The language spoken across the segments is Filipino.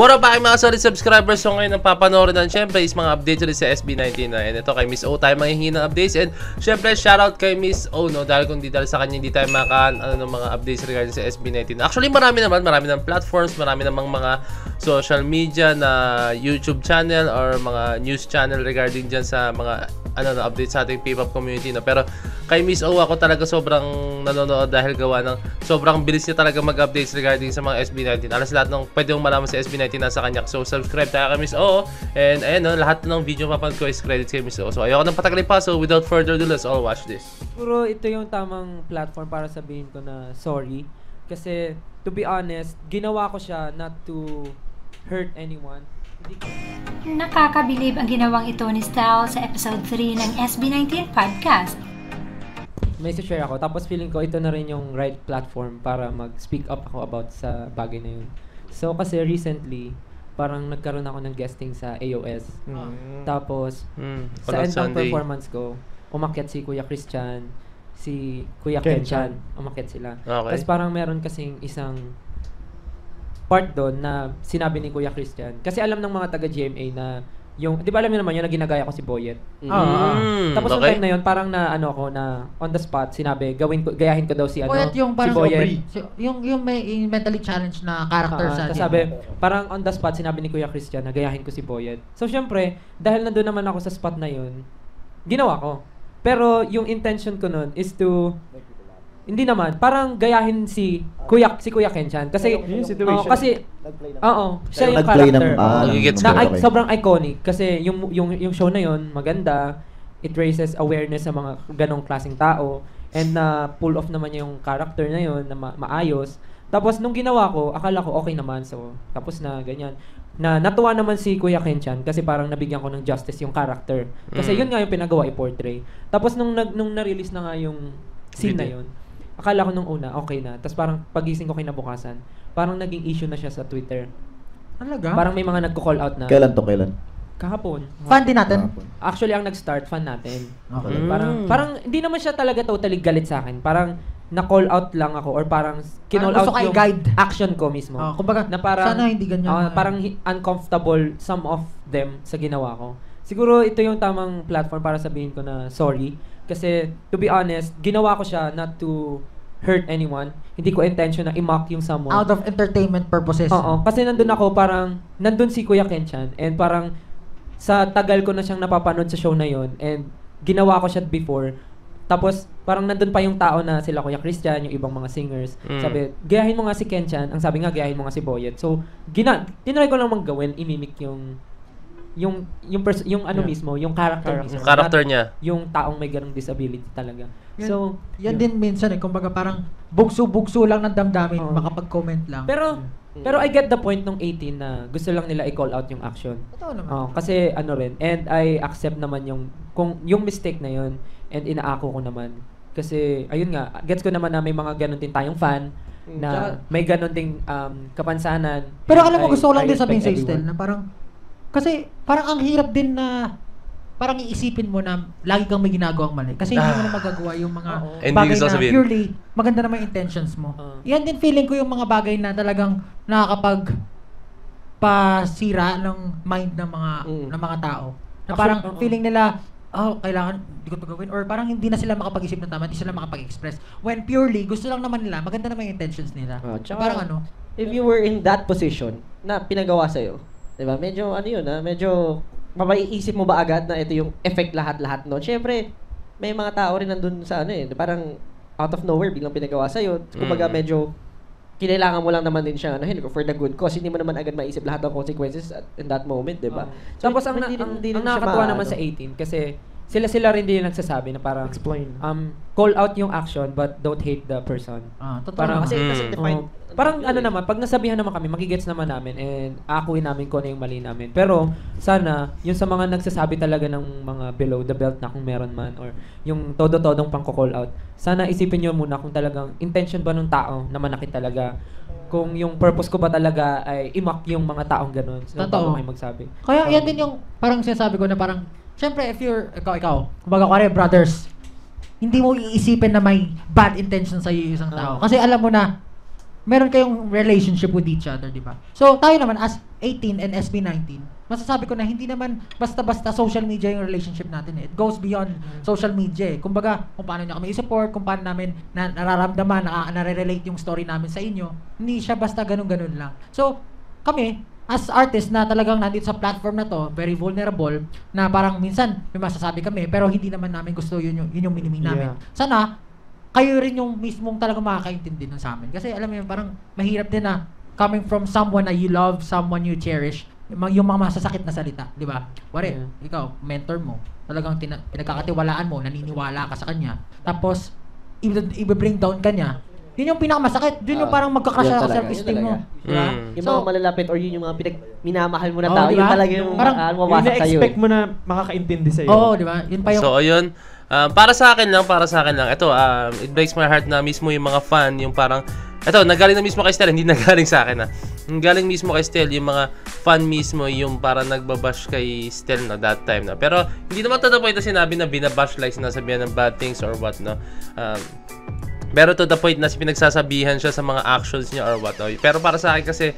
What up mga solid subscribers? So ngayon ang papanoorin natin syempre is mga updates ulit sa SB19 and ito kay Miss O tayo manghihingi ng updates and syempre shoutout kay Miss O no dahil kung di dahil sa kanya hindi tayo makaan ng mga updates regarding sa SB19. Actually marami ng platforms, marami namang mga social media na YouTube channel or mga news channel regarding dyan sa mga updates sa ating P-pop community no. Pero kay Miss O ako talaga sobrang nanonood dahil gawa ng sobrang bilis niya talaga mag-updates regarding sa mga SB19. Alas lahat ng pwede mong malaman sa SB19 nasa kanya. So subscribe tayo kay Miss O. And ayun no, lahat ng video mapanood ko is credits kay Miss O. So ayoko nang patagalin pa. So without further ado, let's all watch this. Siguro ito yung tamang platform para sabihin ko na sorry. Kasi to be honest, ginawa ko siya not to hurt anyone. Nakakabilib ang ginawang ito ni Style sa episode 3 ng SB19 podcast. May share ako, tapos feeling ko ito na rin yung right platform para mag-speak up ako about sa bagay na yun. So kasi recently, parang nagkaroon ako ng guesting sa AOS. Tapos, sa end ng performance ko, umakyat si Kuya Christian, si Kuya Kenchan, umakyat sila. Okay. Tapos parang meron kasing isang part doon na sinabi ni Kuya Christian. Kasi alam ng mga taga-GMA na yung, di ba alam niyo naman yun na ginagaya ko si Boyet? Tapos okay. Yung time na yun, parang na ano ko na on the spot, sinabi, gayahin ko daw si ano, Boyet yung parang si Boyet. Yung may mentally challenged na character sa sabi, parang on the spot, sinabi ni Kuya Christian na gayahin ko si Boyet. So syempre, dahil nandun naman ako sa spot na yun, ginawa ko. Pero yung intention ko nun is to hindi naman, parang gayahin si Kuya Kenchan kasi yung situation. Kasi siya yung character. Sobrang iconic kasi yung show na yon maganda. It raises awareness sa mga ganong klaseng tao and pull off naman yung character na yon na maayos. Tapos nung ginawa ko, akala ko okay naman. So tapos na ganyan. Natuwa naman si Kuya Kenchan kasi parang nabigyan ko ng justice yung character. Kasi yun nga yung pinagawa i-portray. Tapos nung na-release na nga yung scene na yun, akala ko nung una, okay na. Tapos parang pagising ko kinabukasan, parang naging issue na siya sa Twitter. Talaga? Parang may mga nagko-call out na. Kailan? Kahapon. Fan din natin? Actually, ang nag-start, fan natin. Okay. Parang hindi naman siya talaga totally galit sa akin. Parang na-call out lang ako or parang kinall out yung guide action ko mismo. Kumbaga, na parang, sana hindi ganyan. Parang uncomfortable some of them sa ginawa ko. Siguro ito yung tamang platform para sabihin ko na sorry. Kasi, to be honest, ginawa ko siya not to hurt anyone. Hindi ko intention na i-mock yung someone. Out of entertainment purposes. Oo. Kasi nandun si Kuya Kenchan and parang sa tagal ko na siyang napapanood sa show na yon and ginawa ko siya before. Tapos, parang nandun pa yung tao na sila Kuya Christian, yung ibang mga singers. Sabi, gayahin mo nga si Kenchan. Ang sabi nga, gayahin mo nga si Boyet. So, tinry ko lang manggawin, imimik yung mismo, yung character mismo. Character niya. Yung taong may ganung disability talaga. Yan din minsan kumbaga parang bugso-bugso lang ng damdamin, makapag-comment lang. Pero I get the point nung 18 na gusto lang nila i-call out yung action. Totoo naman. Kasi and I accept naman yung mistake na yun and inaako ko naman. Kasi ayun nga, gets ko naman na may mga ganun din tayong fan na may ganun ding kapansanan. Pero alam mo, gusto ko lang din sabihin sa Estel na parang kasi parang ang hirap din na parang iisipin mo na lagi kang may ginagawang mali. Kasi hindi mo na magagawa yung mga bagay na purely maganda naman yung intentions mo. Yan din feeling ko yung mga bagay na talagang nakakapagpasira ng mind ng mga tao. Na parang feeling nila, kailangan hindi ko ito gawin. Or parang hindi na sila makapag-isip ng tama, hindi sila makapag-express. When purely, gusto lang naman nila, maganda naman yung intentions nila. Parang if you were in that position na pinagawa sa'yo, diba? Medyo medyo mapaiisip mo ba agad na ito yung effect lahat-lahat no? Siyempre, may mga tao rin nandun sa parang out of nowhere biglang pinagawa sa'yo. Kumbaga medyo kinailangan mo lang naman din siya for the good cause. Hindi mo naman agad maisip lahat ng consequences in that moment, diba? So, tapos ang nakakatuwa naman sa 18 kasi sila rin din nagsasabi na parang call out yung action but don't hate the person. Totoo. Kasi define parang naman, pag nasabihan naman kami, magigets naman namin and akuin namin kung ano yung mali namin. Pero sana, yung sa mga nagsasabi talaga ng mga below the belt na kung meron man or yung todo-todong pang-call out, sana isipin nyo muna kung talagang intention ba ng tao na manakit talaga. Kung yung purpose ko ba talaga ay i-mock yung mga taong ganun. Totoo. Kayo magsabi. Kaya yan din yung parang sinasabi ko na parang siyempre, if you're, ikaw, kumbaga brothers, hindi mo iisipin na may bad intention sa isang tao. Kasi alam mo na, meron kayong relationship with each other, di ba? So, tayo naman, as 18 and SB19, masasabi ko na hindi naman basta-basta social media yung relationship natin. It goes beyond social media. Kumbaga, kung paano niya kami i-support, kung paano namin nararamdaman, nare-relate yung story namin sa inyo, hindi siya basta ganun-ganun lang. So, kami, as artist na talagang nandito sa platform na to, very vulnerable, na parang minsan may masasabi kami, pero hindi naman namin gusto yun yung minimin namin. Sana, kayo rin yung mismong talagang makakaintindi nun sa amin. Kasi alam mo yun, parang mahirap din na coming from someone na you love, someone you cherish, yung mga masasakit na salita, di ba? Wari, ikaw, mentor mo, talagang pinagkakatiwalaan mo, naniniwala ka sa kanya, tapos, i-bring down ka niya, yun yung pinakamasakit, yun yung parang magkakasya sa self-esteem mo. Diba? Yung mga malalapit or yun yung mga minamahal mo na tao, yun talaga yung mawasak sa'yo. Yung expect mo na makakaintindi sa'yo. Oo, di ba? Yun pa yung... So, ayun. Para sa akin lang. Ito, it breaks my heart na mismo yung mga fan, yung parang, ito, nagaling na mismo kay Stel, hindi nagaling sa akin Galing mismo kay Stel, yung mga fan mismo, yung parang nagbabash kay Stel that time Pero, hindi naman to the point na sinabi na binabash like sinasabihan ng bad things or what, Pero to the point na pinagsasabihan siya sa mga actions niya or what, Pero para sa akin kasi,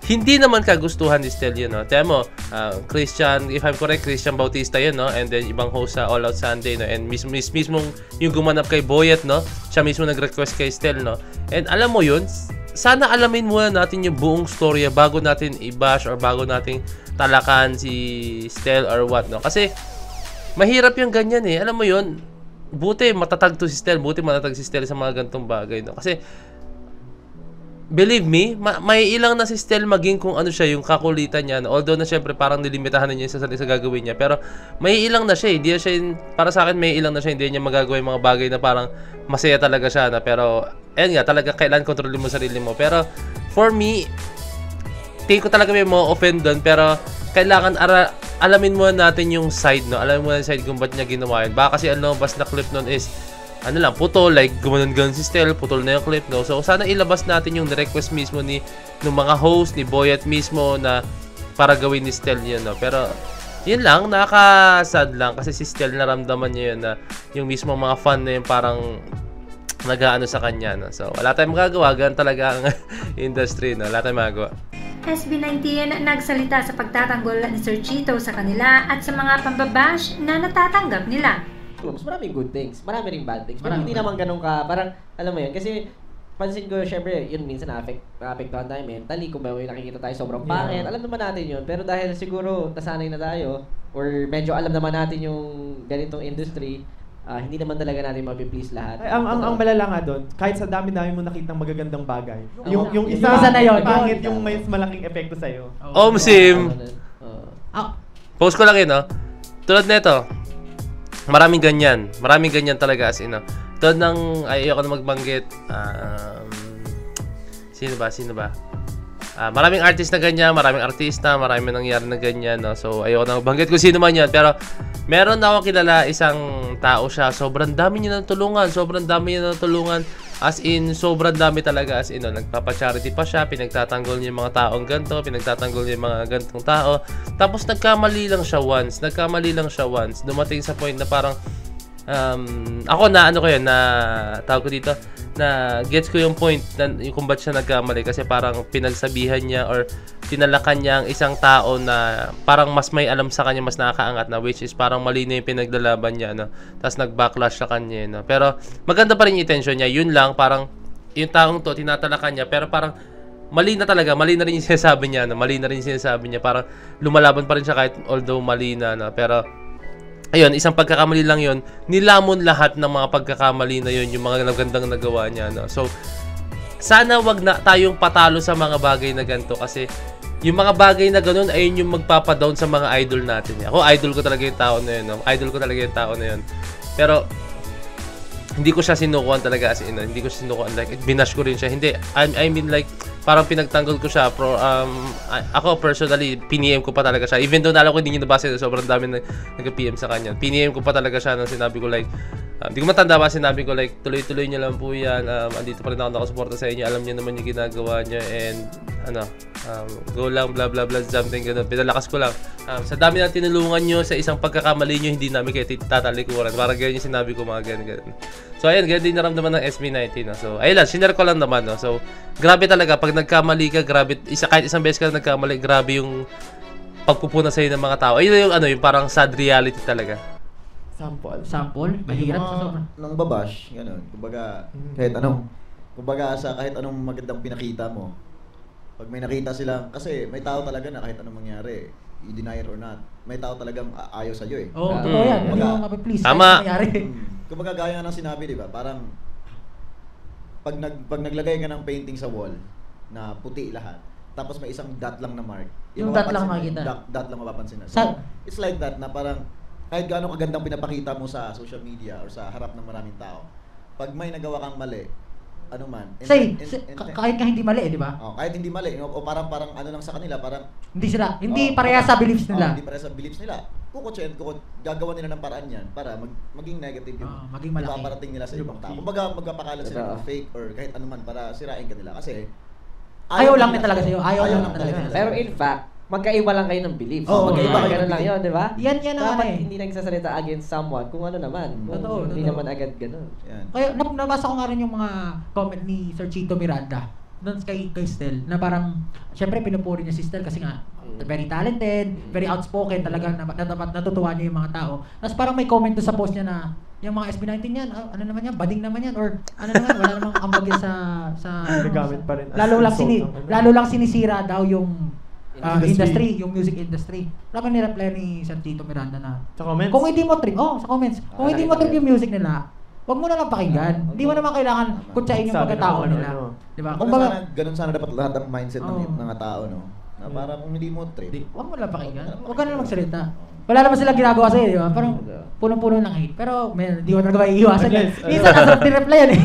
hindi naman kagustuhan ni Stel yun, Tiyan mo, Christian, if I'm correct, Christian Bautista yun, And then, ibang host sa All Out Sunday, And mismo yung gumanap kay Boyet, Siya mismo nag-request kay Stel, And alam mo yun, sana alamin muna natin yung buong storya bago natin i-bash or bago natin talakan si Stel or what, Kasi, mahirap yung ganyan, Alam mo yun, buti matatag to si Stel, buti matatag si Stel sa mga gantong bagay, Kasi, believe me, may ilang na si Stel maging kung ano siya, yung kakulitan niya. Although na syempre parang nilimitahan na niya sa gagawin niya. Pero may ilang na siya. Hindi siya para sa akin may ilang na siya. Hindi niya magagawa yung mga bagay na parang masaya talaga siya. Pero, ayun nga, talaga kailan kontrolin mo sarili mo. Pero, for me, tingin ko talaga may mga offend doon. Pero, kailangan alamin mo natin yung side, Alamin mo na yung side kung ba't niya ginawa yun. Baka kasi bas na clip nun is putol, like gumanon-ganon si Stel, putol na yung clip, So, sana ilabas natin yung request mismo ng mga host, ni Boyet mismo, na para gawin ni Stel yun, Pero, yun lang, nakaka-sad lang, kasi si Stel naramdaman niya yun, na yung mismo mga fan na yun parang nag-aano sa kanya, So, wala tayong magagawa, ganun talaga ang industry, Wala tayong magagawa. SB19 nagsalita sa pagtatanggol ni Sir Chito sa kanila at sa mga pambabash na natatanggap nila. Mas maraming good things, marami ring bad things. Pero hindi naman ganun ka, parang, alam mo yun, kasi pansin ko, syempre, yun minsan na-affectuhan tayo mentally, kung may nakikita tayo sobrang pangit, alam naman natin yun. Pero dahil siguro, nasanay na tayo, or medyo alam naman natin yung ganitong industry, hindi naman talaga natin mapiplease lahat. Ang malala nga doon, kahit sa dami-dami mo nakitang magagandang bagay, yung isa na yun, pangit yung may malaking epekto sa'yo. Sim! Post ko lang yun, Tulad nito, maraming ganyan talaga as in, Tulad ng, ayoko na magbanggit, sino ba? Maraming artist na ganyan, maraming artista, maraming nangyari na ganyan, So, ayoko na magbanggit kung sino man yan, pero meron na akong kilala, isang tao siya, sobrang dami niya natulungan, as in, sobrang dami talaga, as in, nagpapa-charity pa siya, pinagtatanggol niya yung mga taong ganito, pinagtatanggol niya yung mga gantong tao, tapos nagkamali lang siya once, dumating sa point na parang, ako na, tawag ko dito, na gets ko yung point na kung ba't siya nagkamali, kasi parang pinagsabihan niya or tinalakan niya ang isang tao na parang mas may alam sa kanya, mas nakakaangat na, which is parang mali na yung pinaglalaban niya, tapos nag-backlash sa kanya, pero maganda pa rin yung intention niya, yun lang, parang yung taong to, tinatalakan niya, pero parang mali na rin yung sinasabi niya, parang lumalaban pa rin siya kahit although mali na, pero ayun, isang pagkakamali lang yun, nilamon lahat ng mga pagkakamali na yun, yung mga magandang nagawa niya, So, sana wag na tayong patalo sa mga bagay na ganito, kasi yung mga bagay na ganun, ayun yung magpapadown sa mga idol natin. Ako, idol ko talaga yung tao na yun, Pero, hindi ko siya sinukuan talaga as in, hindi ko siya sinukuan, like, binash ko rin siya. Hindi, I mean like, parang pinagtanggol ko siya, ako personally, piniem ko pa talaga siya. Even though alam ko hindi niya nabasa, sobrang dami nag-PM sa kanya. Piniem ko pa talaga siya nang sinabi ko like, Hindi ko matanda ba sinabi ko, like, tuloy-tuloy nyo lang po yan. Andito pa rin ako nakasuporta sa inyo. Alam nyo naman yung ginagawa nyo. And, go lang, blah, blah, blah, something, gano'n. Pinalakas ko lang. Sa dami na tinulungan nyo sa isang pagkakamali nyo, hindi namin kayo tatalikuran. Parang ganyan yung sinabi ko, mga ganyan. So, ayan, ganyan din naramdaman ng SB19. No? So, ayun lang, sinare ko lang naman. No? So, grabe talaga. Pag nagkamali ka, grabe, kahit isang beses ka nagkamali, grabe yung pagpupuna sa'yo ng mga tao. Ayun yung parang sad reality talaga. Sample? Mahirap sa sobrang. Nang babash, gano'n. Kumbaga, kahit anong magandang pinakita mo, pag may nakita silang, kasi may tao talaga na kahit anong mangyari, you deny it or not, may tao talagang ayaw sa'yo eh. Oo, totoo yan. Hindi mo mapiplease. Tama. Kumbaga, gaya nga ng sinabi, di ba? Parang, pag naglagay ka ng painting sa wall, na puti lahat, tapos may isang dot lang na mark. Yung dot lang makikita. Dot lang mapapansin na. So, it's like that na parang, kahit gaano kagandang pinapakita mo sa social media or sa harap ng maraming tao, pag may nagawa kang mali, ano man. Kahit hindi mali, di ba? Oh, kahit hindi mali. O parang ano lang sa kanila, parang... Hindi pareha sa beliefs nila. Hindi pareha sa beliefs nila. Gagawa nila ng paraan yan para maging negative yung maging malaki. Ipaparating nila sa ibang tao. Kumbaga, magpapakalat sila ng fake or kahit ano man para sirain ka nila. Kasi... Ayaw lang talaga sa'yo. Ayaw lang talaga. Pero in fact, magkaiba lang kayo ng beliefs. Magkaiba kayo lang yun, di ba? Yan dapat hindi nagsasalita against someone kung ano naman. Totoo. Hindi naman agad ganun. Kaya nabasa ko nga rin yung mga comment ni Sir Chito Miranda doon kay Stel na parang syempre pinupuri niya si Stel kasi nga very talented, very outspoken talaga natutuwa niya yung mga tao. Tapos parang may comment doon sa post niya na yung mga SB19 yan, ano naman yan, bading naman yan or ano naman, wala namang ambag yan sa nagamit pa rin. Lalo lang sinisira daw yung industry, yung music industry. Wala ni reply ni Sir Tito Miranda na sa comments? Kung hindi mo trip, sa comments. Kung hindi mo trip yung music nila, wag mo na lang pakinggan. Hindi mo naman kailangan kutsain yung pagkatao nila. Di ba? Kumbaga, ganun sana dapat lahat ng mindset ng mga tao, no? Na para kung hindi mo trip. Wag mo lang pakinggan. Wag ka na magsalita. Wala naman sila ginagawa sa'yo, di ba? Parang punong-puno ng hate. Pero, hindi ko talaga maiiwasan yan. Minsan, nasarap din reply yan eh.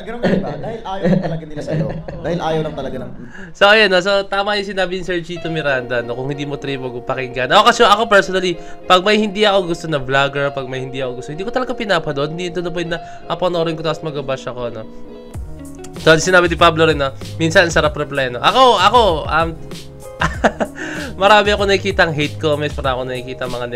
Ganun ka diba? Dahil ayaw lang talaga nila sa'yo. Dahil ayaw lang talaga ng... So, ayun. So, tama yung sinabi ni Sir Chito Miranda, no? Kung hindi mo trip, wag mo pakinggan. Ako personally, pag may hindi ako gusto na vlogger, pag may hindi ako gusto, hindi ko talaga pinapanood. Hindi ito na point na panoorin ko tapos mag-bash ako, no? So, sinabi ni Pablo rin, no? Minsan, sarap reply, no? Ako, marami ako nakikitang hate comments, marami ako nakikita mga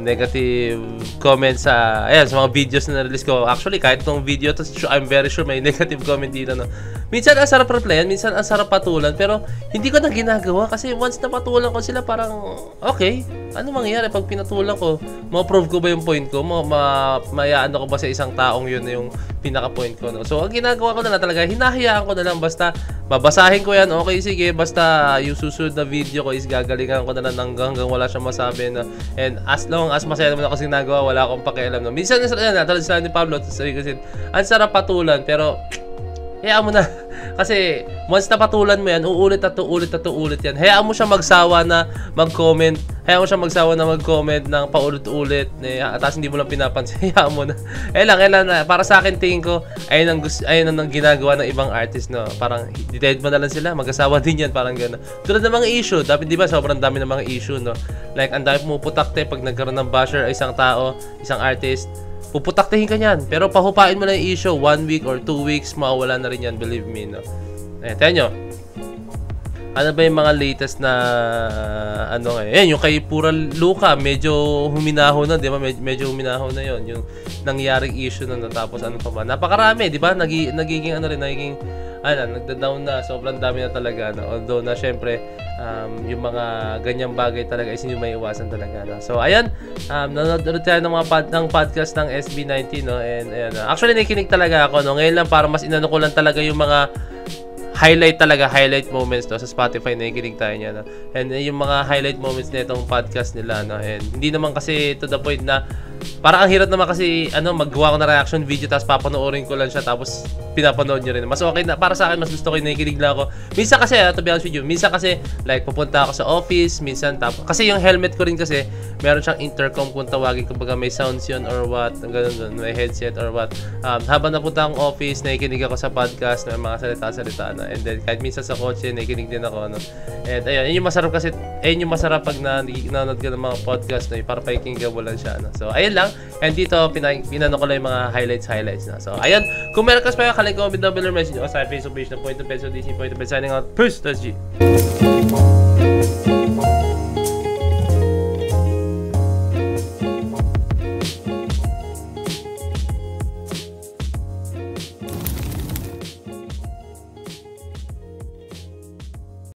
negative comments sa mga videos na na-release ko. Actually, kahit itong video, I'm very sure may negative comment dito, no? Minsan ang sarap replyan, minsan ang sarap patulan, pero hindi ko na ginagawa kasi once na patulan ko sila, parang okay, ano mangyayari pag pinatulan ko? Ma-prove ko ba yung point ko? Mayaano ko ba sa isang taong yun yung pinaka-point ko, no? So, ang ginagawa ko na lang talaga, hinahayaan ko na lang, basta babasahin ko yan, okay, sige, basta yung susunod na video ko is gagalingan ko na lang hanggang wala siyang masabi, na, and as long as masaya naman ako ginagawa, wala akong pakialam, no? Minsan, tulad sa ni Pablo, sabi ko, ang sarap patulan, pero hayaan mo na. Kasi once napatulan mo yan, uulit at uulit yan. Hayaan mo siya magsawa na mag-comment. Hayaan mo siya magsawa na mag-comment ng paulit-ulit. Tapos hindi mo lang pinapansin. Hayaan mo na. Kailan na. Para sa akin, tingin ko, ayun ang ginagawa ng ibang artist, no? Parang, dead mo na lang sila. Mag-asawa din yan. Parang gano'n. Tulad ng mga issue. Dapat, di ba, sobrang dami ng mga issue, no? Like, ang dami pumuputakte pag nagkaroon ng basher isang tao, isang artist. Puputaktihin ka niyan. Pero pahupain mo na yung issue, 1 week or 2 weeks, mawawala na rin yan, believe me, no? Tayo nyo. Ano ba yung mga latest na, yung kay Pura Luka, medyo huminaho na, di ba? Medyo huminaho na yon yung nangyaring issue na natapos, ano pa ba? Napakarami, di ba? Nagiging nagda-down na, sobrang dami na talaga, no? Although na, syempre, yung mga ganyang bagay talaga is hindi may iwasan talaga, no? So, ayan, nanonood tayo ng podcast ng SB19, no? And, ayan, actually, nakikinig talaga ako, no? Ngayon lang, para mas inano ko lang talaga yung mga highlight moments, no? Sa Spotify, nakikinig tayo niya, no? And yung mga highlight moments na itong podcast nila, no? And hindi naman kasi to the point na parang ang hirap naman kasi maggawa ko na reaction video tapos papanoorin ko lang siya tapos pinapanood nyo rin. Mas okay na, para sa akin, mas gusto ko yung nakikinig lang ako. Minsan kasi, to be honest with you, minsan kasi, like, pupunta ako sa office, minsan kasi yung helmet ko rin kasi, meron siyang intercom kung tawagin, kumbaga may sounds yun or what, ganun, may headset or what. Habang napunta akong office, nakikinig ako sa podcast, may mga salita-salita na. And then, kahit minsan sa kotse, nakikinig din ako, no? And ayun, yun yung masarap kasi, ayun yung masarap pag nanonood ka ng mga podcast, no? Para pakikinggan mo lang siya, no? So, ayun lang. And dito, pinano ko lang yung mga highlights na. So, ayun. Kung meron kas pa, comment down below, message o sa Facebook page ng Point of Peso Disney Point of Peso. Signing out. Peace. That's G.